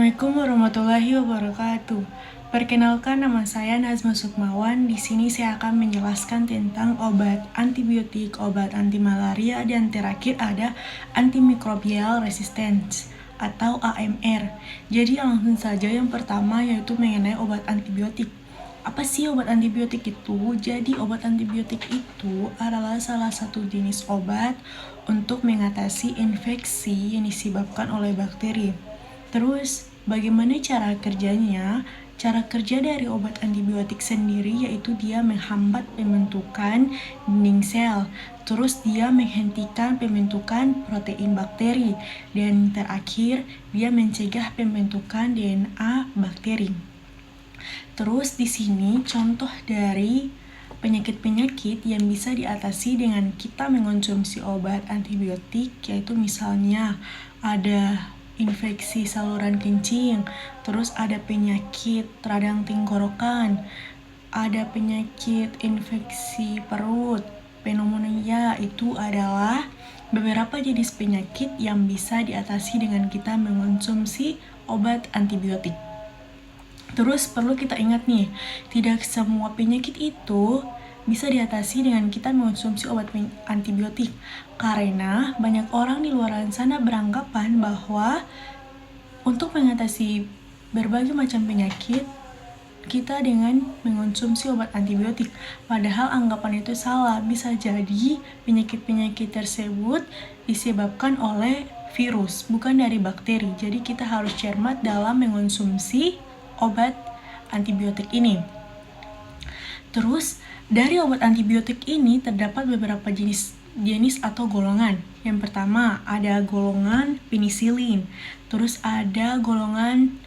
Assalamualaikum warahmatullahi wabarakatuh. Perkenalkan, nama saya Nazma Sukmawan. Di sini saya akan menjelaskan tentang obat antibiotik, obat anti malaria, dan terakhir ada antimicrobial resistance atau AMR. Jadi langsung saja yang pertama yaitu mengenai obat antibiotik. Apa sih obat antibiotik itu? Jadi obat antibiotik itu adalah salah satu jenis obat untuk mengatasi infeksi yang disebabkan oleh bakteri. Terus, bagaimana cara kerjanya? Cara kerja dari obat antibiotik sendiri yaitu dia menghambat pembentukan dinding sel. Terus dia menghentikan pembentukan protein bakteri. Dan terakhir, dia mencegah pembentukan DNA bakteri. Terus di sini contoh dari penyakit-penyakit yang bisa diatasi dengan kita mengonsumsi obat antibiotik, yaitu misalnya ada infeksi saluran kencing, terus ada penyakit radang tenggorokan, ada penyakit infeksi perut, pneumonia. Itu adalah beberapa jenis penyakit yang bisa diatasi dengan kita mengonsumsi obat antibiotik. Terus perlu kita ingat nih, tidak semua penyakit itu bisa diatasi dengan kita mengonsumsi obat antibiotik. Karena banyak orang di luar sana beranggapan bahwa untuk mengatasi berbagai macam penyakit, kita dengan mengonsumsi obat antibiotik. Padahal anggapan itu salah. Bisa jadi penyakit-penyakit tersebut disebabkan oleh virus, bukan dari bakteri. Jadi kita harus cermat dalam mengonsumsi obat antibiotik ini. Terus, dari obat antibiotik ini terdapat beberapa jenis atau golongan. Yang pertama, ada golongan penisilin. Terus ada golongan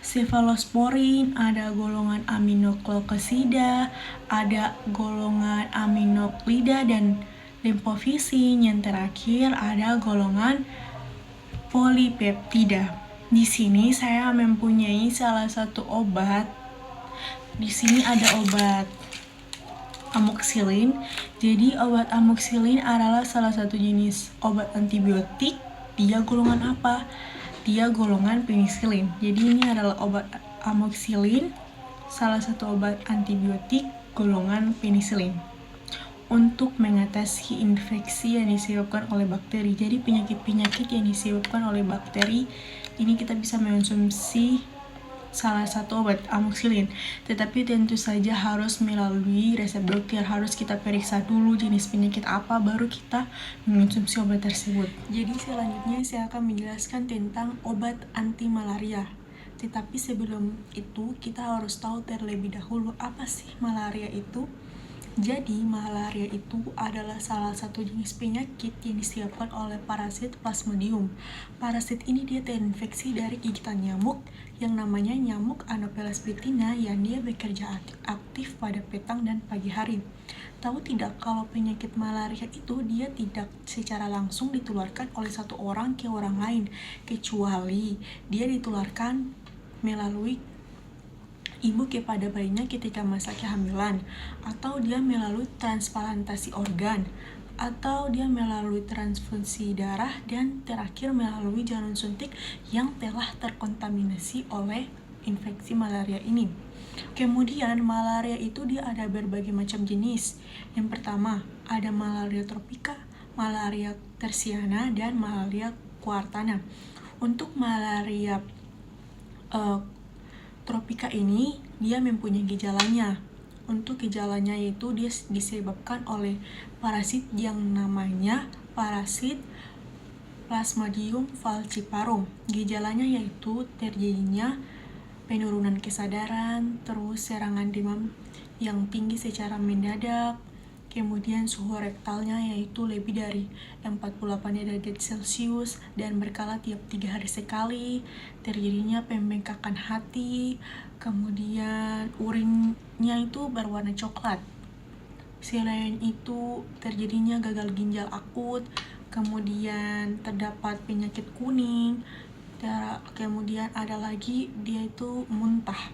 cephalosporin, ada golongan aminoglycosida, ada golongan aminoklida dan limfofisin. Yang terakhir ada golongan polipeptida. Di sini saya mempunyai salah satu obat. Di sini ada obat amoxicillin. Jadi obat amoxicillin adalah salah satu jenis obat antibiotik. Dia golongan apa? Dia golongan penisilin. Jadi ini adalah obat amoxicillin, salah satu obat antibiotik golongan penisilin untuk mengatasi infeksi yang disebabkan oleh bakteri. Jadi penyakit-penyakit yang disebabkan oleh bakteri ini kita bisa mengonsumsi salah satu obat amoxicillin. Tetapi tentu saja harus melalui resep dokter, harus kita periksa dulu jenis penyakit apa baru kita mengonsumsi obat tersebut. Jadi selanjutnya saya akan menjelaskan tentang obat anti malaria. Tetapi sebelum itu kita harus tahu terlebih dahulu apa sih malaria itu. Jadi, malaria itu adalah salah satu jenis penyakit yang disebabkan oleh parasit Plasmodium. Parasit ini dia terinfeksi dari gigitan nyamuk yang namanya nyamuk Anopheles betina yang dia bekerja aktif pada petang dan pagi hari. Tahu tidak kalau penyakit malaria itu dia tidak secara langsung ditularkan oleh satu orang ke orang lain, kecuali dia ditularkan melalui ibu kepada bayinya ketika masa kehamilan, atau dia melalui transplantasi organ, atau dia melalui transfusi darah, dan terakhir melalui jarum suntik yang telah terkontaminasi oleh infeksi malaria ini. Kemudian malaria itu dia ada berbagai macam jenis. Yang pertama ada malaria tropika, malaria tersiana, dan malaria kuartana. Untuk malaria tropika ini dia mempunyai gejalanya. Untuk gejalanya yaitu dia disebabkan oleh parasit yang namanya parasit Plasmodium falciparum. Gejalanya yaitu terjadinya penurunan kesadaran, terus serangan demam yang tinggi secara mendadak, kemudian suhu rektalnya yaitu lebih dari 48 derajat Celcius dan berkala tiap 3 hari sekali, terjadinya pembengkakan hati, kemudian urinnya itu berwarna coklat. Selain itu terjadinya gagal ginjal akut, kemudian terdapat penyakit kuning, kemudian ada lagi dia itu muntah.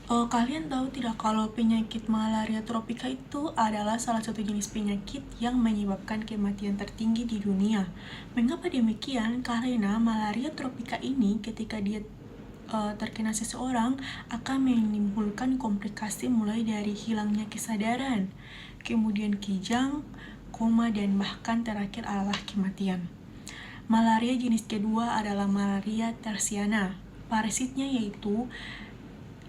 Kalian tahu tidak kalau penyakit malaria tropika itu adalah salah satu jenis penyakit yang menyebabkan kematian tertinggi di dunia. Mengapa demikian? Karena malaria tropika ini ketika dia terkena seseorang akan menimbulkan komplikasi mulai dari hilangnya kesadaran, kemudian kejang, koma, dan bahkan terakhir adalah kematian. Malaria jenis kedua adalah malaria tersiana. Parasitnya yaitu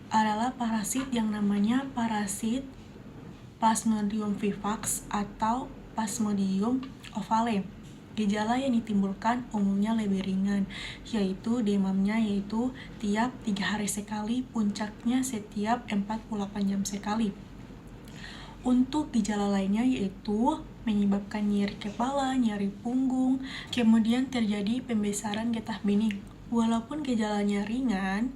adalah parasit yang namanya parasit Plasmodium vivax atau Plasmodium ovale. Gejala yang ditimbulkan umumnya lebih ringan, yaitu demamnya yaitu tiap 3 hari sekali, puncaknya setiap 48 jam sekali. Untuk gejala lainnya yaitu menyebabkan nyeri kepala, nyeri punggung, kemudian terjadi pembesaran getah bening. Walaupun gejalanya ringan,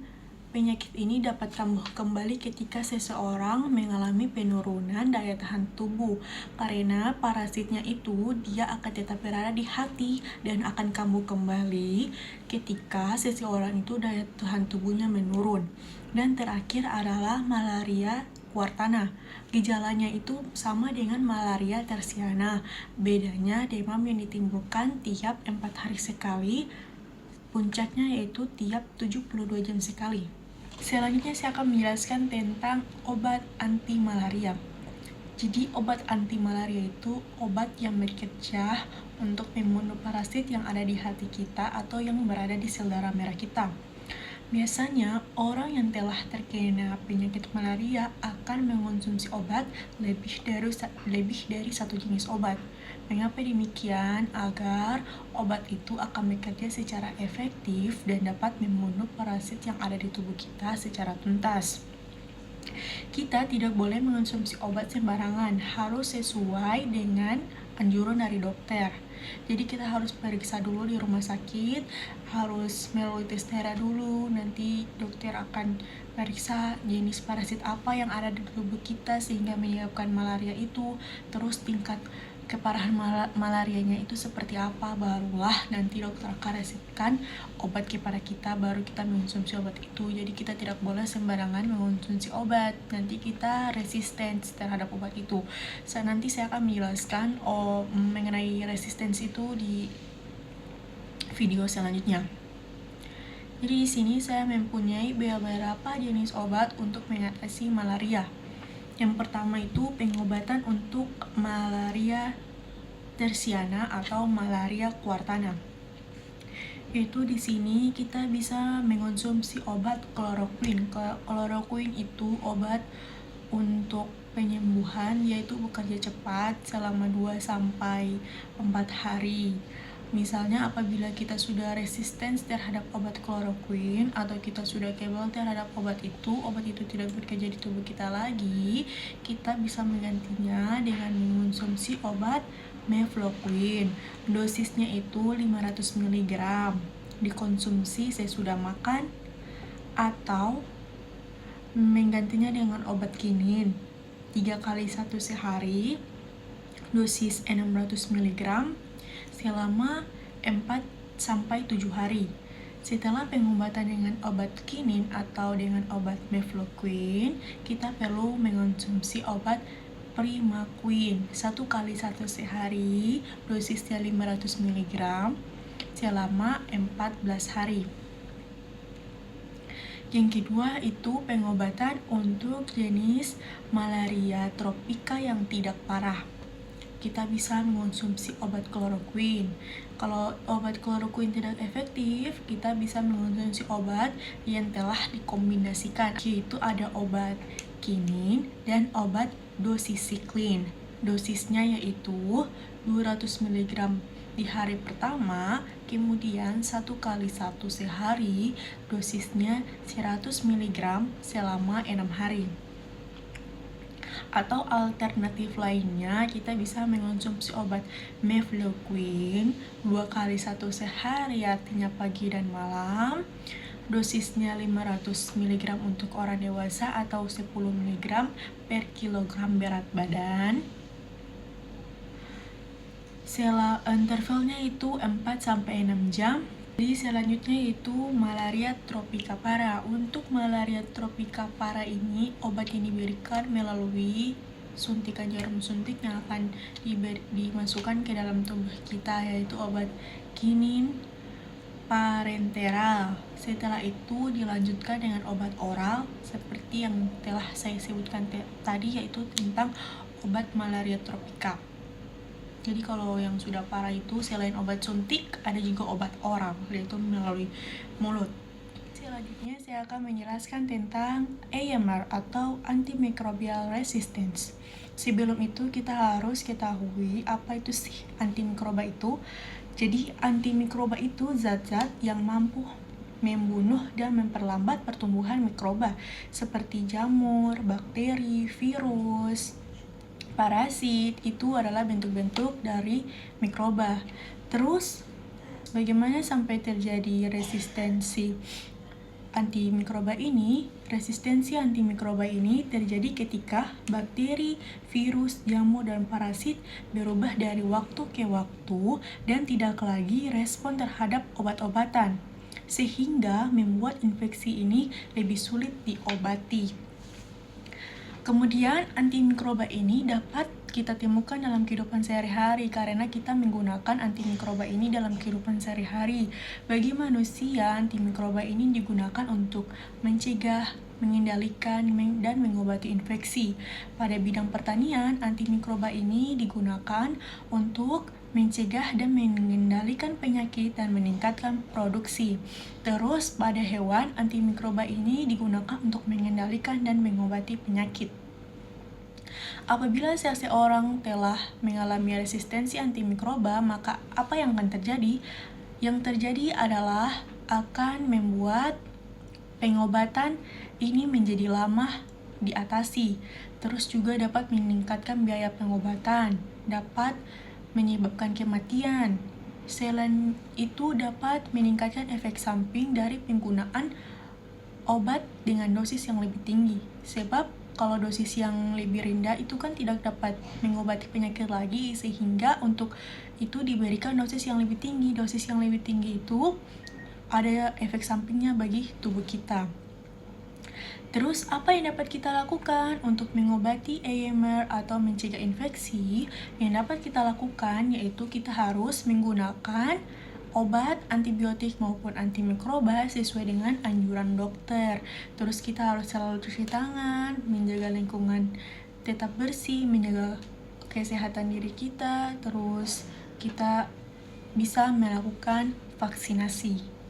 penyakit ini dapat kambuh kembali ketika seseorang mengalami penurunan daya tahan tubuh karena parasitnya itu dia akan tetap berada di hati dan akan kambuh kembali ketika seseorang itu daya tahan tubuhnya menurun. Dan terakhir adalah malaria Kuartana. Gejalanya itu sama dengan malaria tersiana. Bedanya demam yang ditimbulkan tiap 4 hari sekali, puncaknya yaitu tiap 72 jam sekali. Selanjutnya saya akan menjelaskan tentang obat anti malaria. Jadi obat anti malaria itu obat yang bekerja untuk membunuh parasit yang ada di hati kita atau yang berada di sel darah merah kita. Biasanya orang yang telah terkena penyakit malaria akan mengonsumsi obat lebih dari satu jenis obat. Mengapa demikian? Agar obat itu akan bekerja secara efektif dan dapat membunuh parasit yang ada di tubuh kita secara tuntas. Kita tidak boleh mengonsumsi obat sembarangan, harus sesuai dengan anjuran dari dokter. Jadi kita harus periksa dulu di rumah sakit, harus melalui tes darah dulu, nanti dokter akan periksa jenis parasit apa yang ada di tubuh kita sehingga menyebabkan malaria itu, terus tingkat keparahan malarianya itu seperti apa, barulah nanti dokter akan resepkan obat kepada kita, baru kita mengonsumsi obat itu. Jadi kita tidak boleh sembarangan mengonsumsi obat, nanti kita resisten terhadap obat itu. Nanti saya akan menjelaskan mengenai resistensi itu di video selanjutnya. Jadi di sini saya mempunyai beberapa jenis obat untuk mengatasi malaria. Yang pertama itu pengobatan untuk malaria tersiana atau malaria kuartana. Yaitu di sini kita bisa mengonsumsi obat kloroquine. Kloroquine itu obat untuk penyembuhan, yaitu bekerja cepat selama 2-4 hari. Misalnya apabila kita sudah resisten terhadap obat kloroquine atau kita sudah kebal terhadap obat itu tidak bekerja di tubuh kita lagi, kita bisa menggantinya dengan mengonsumsi obat mefloquine. Dosisnya itu 500 mg, dikonsumsi sesudah makan atau menggantinya dengan obat kinin 3 kali 1 sehari, dosis 600 mg selama 4-7 hari. Setelah pengobatan dengan obat kinin atau dengan obat mefloquine, kita perlu mengonsumsi obat primaquine 1 kali 1 sehari, dosisnya 500 mg selama 14 hari. Yang kedua itu pengobatan untuk jenis malaria tropika yang tidak parah. Kita bisa mengonsumsi obat kloroquine. Kalau obat kloroquine tidak efektif, kita bisa mengonsumsi obat yang telah dikombinasikan, yaitu ada obat kinin dan obat dosisiklin. Dosisnya yaitu 200 mg di hari pertama, kemudian 1 kali 1 sehari, dosisnya 100 mg selama 6 hari. Atau alternatif lainnya, kita bisa mengonsumsi obat mefloquine 2 kali 1 sehari, artinya pagi dan malam. Dosisnya 500 mg untuk orang dewasa atau 10 mg per kilogram berat badan. Intervalnya itu 4-6 jam Jadi selanjutnya yaitu malaria tropika parah. Untuk malaria tropika parah ini, obat ini diberikan melalui suntikan jarum suntik yang akan dimasukkan ke dalam tubuh kita, yaitu obat kinin parenteral. Setelah itu dilanjutkan dengan obat oral seperti yang telah saya sebutkan tadi, yaitu tentang obat malaria tropika. Jadi kalau yang sudah parah itu selain obat suntik ada juga obat oral, yaitu melalui mulut. Selanjutnya saya akan menjelaskan tentang AMR atau antimicrobial resistance. Sebelum itu kita harus ketahui apa itu sih antimikroba itu. Jadi antimikroba itu zat-zat yang mampu membunuh dan memperlambat pertumbuhan mikroba seperti jamur, bakteri, virus, parasit. Itu adalah bentuk-bentuk dari mikroba. Terus bagaimana sampai terjadi resistensi antimikroba ini? Resistensi antimikroba ini terjadi ketika bakteri, virus, jamur, dan parasit berubah dari waktu ke waktu dan tidak lagi respon terhadap obat-obatan, sehingga membuat infeksi ini lebih sulit diobati. Kemudian antimikroba ini dapat kita temukan dalam kehidupan sehari-hari karena kita menggunakan antimikroba ini dalam kehidupan sehari-hari. Bagi manusia, antimikroba ini digunakan untuk mencegah, mengendalikan, dan mengobati infeksi. Pada bidang pertanian, antimikroba ini digunakan untuk mencegah dan mengendalikan penyakit dan meningkatkan produksi. Terus pada hewan, antimikroba ini digunakan untuk mengendalikan dan mengobati penyakit. Apabila seseorang telah mengalami resistensi antimikroba, maka apa yang akan terjadi? Yang terjadi adalah akan membuat pengobatan ini menjadi lama diatasi. Terus juga dapat meningkatkan biaya pengobatan, dapat menyebabkan kematian. Selain itu dapat meningkatkan efek samping dari penggunaan obat dengan dosis yang lebih tinggi. Sebab kalau dosis yang lebih rendah itu kan tidak dapat mengobati penyakit lagi, sehingga untuk itu diberikan dosis yang lebih tinggi. Dosis yang lebih tinggi itu ada efek sampingnya bagi tubuh kita. Terus apa yang dapat kita lakukan untuk mengobati AMR atau mencegah infeksi? Yang dapat kita lakukan yaitu kita harus menggunakan obat antibiotik maupun antimikroba sesuai dengan anjuran dokter. Terus kita harus selalu cuci tangan, menjaga lingkungan tetap bersih, menjaga kesehatan diri kita. Terus kita bisa melakukan vaksinasi.